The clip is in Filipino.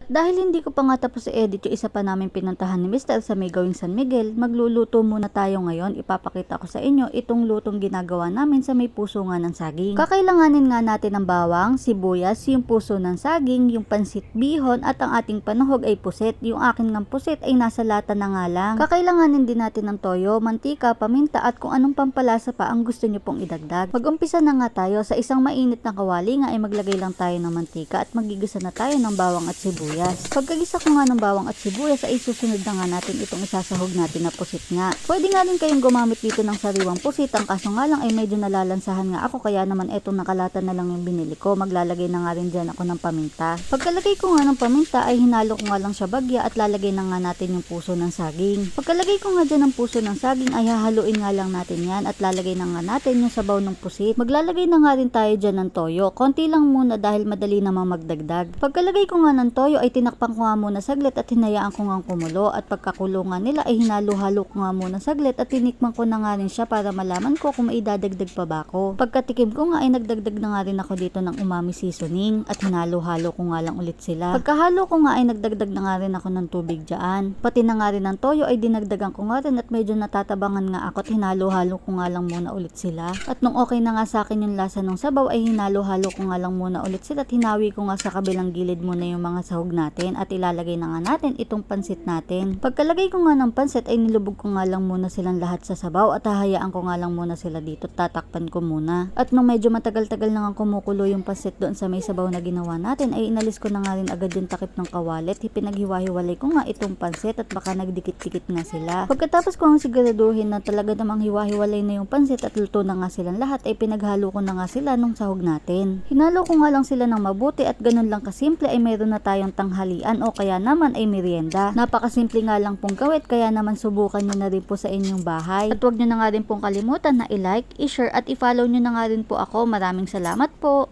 dahil hindi ko pa nga tapos i-edit yung isa pa namin pinuntahan ni Mr. sa may gawing San Miguel, magluluto muna tayo ngayon. Ipapakita ko sa inyo itong lutong ginagawa namin sa may puso nga ng saging. Kakailanganin nga natin ng bawang, sibuyas, yung puso ng saging, yung pansit bihon at ang ating panuhog ay puset. Yung akin ng puset ay nasa lata na nga lang. Kakailanganin din natin ng toyo, mantika, paminta at kung anong pampalasa pa ang gusto nyo pong idagdag. Mag-umpisa na nga tayo. Sa isang mainit na kawali nga ay maglagay lang tayo ng mantika at magigisa na tayo ng bawang at sibuyas. Pagkagisa ko nga ng bawang at sibuyas ay susunod na nga natin itong isasahog natin na pusit nga. Pwede nga rin kayong gumamit dito ng sariwang pusit, ang kaso nga lang ay medyo nalalansahan nga ako kaya naman etong nakalata na lang yung binili ko. Maglalagay na nga rin dyan ako ng paminta. Pagkalagay ko nga ng paminta ay hinalo ko nga lang siya bagya at lalagay na nga natin yung puso ng saging. Pagkalagay ko nga dyan ng puso ng saging ay hahaluin nga lang natin yan at lalagay na nga natin yung sabaw ng pusit. Maglalagay na nga rin tayo dyan ng toyo. Konti lang muna dahil madali namang magdagdag. Pagkalagay ko nga ng toyo ay tinakpan ko nga muna saglit at hinayaan ko nga kumulo at pagkakulungan nila ay hinalo-halo ko nga muna saglit at tinikman ko na nga rin siya para malaman ko kung may idadagdag pa ba ako. Pagkatikim ko nga ay nagdagdag na nga rin ako dito ng umami seasoning at hinalo-halo ko nga lang ulit sila. Pagkahalo ko nga ay nagdagdag na nga rin ako ng tubig dyan. Pati na nga rin ng toyo ay dinagdagan ko nga rin at medyo natatabangan nga ako at hinalo-halo ko nga lang muna ulit sila. At nung okay na nga sa akin yung lasa ng sabaw ay hinalo-halo ko nga lang muna ulit sila at hinawi ko nga sa kabilang gilid muna yung mga sahog natin at ilalagay na nga natin itong pansit natin. Pagkalagay ko nga ng pansit ay nilubog ko nga lang muna silang lahat sa sabaw at hahayaan ko nga lang muna sila dito, tatakpan ko muna. At nung medyo matagal-tagal na nga kumukulo yung pansit doon sa may sabaw na ginawa natin ay inalis ko na nga rin agad yung takip ng kawalit. Pinaghiwa-hiwalay ko nga itong pansit at baka nagdikit-dikit nga sila. Pagkatapos ko ang siguraduhin na talaga namang hiwa-hiwalay na yung pansit at luto na nga silang lahat ay pinaghalo ko na nga sila nung sahog natin. Hinalo ko nga lang sila ng mabuti at ganun lang kasimple ay mayroon na tayong tanghalian o kaya naman ay merienda. Napakasimple nga lang pong gawin kaya naman subukan nyo na rin po sa inyong bahay. At huwag nyo na nga rin pong kalimutan na i-like, i-share at i-follow nyo na nga rin po ako. Maraming salamat po.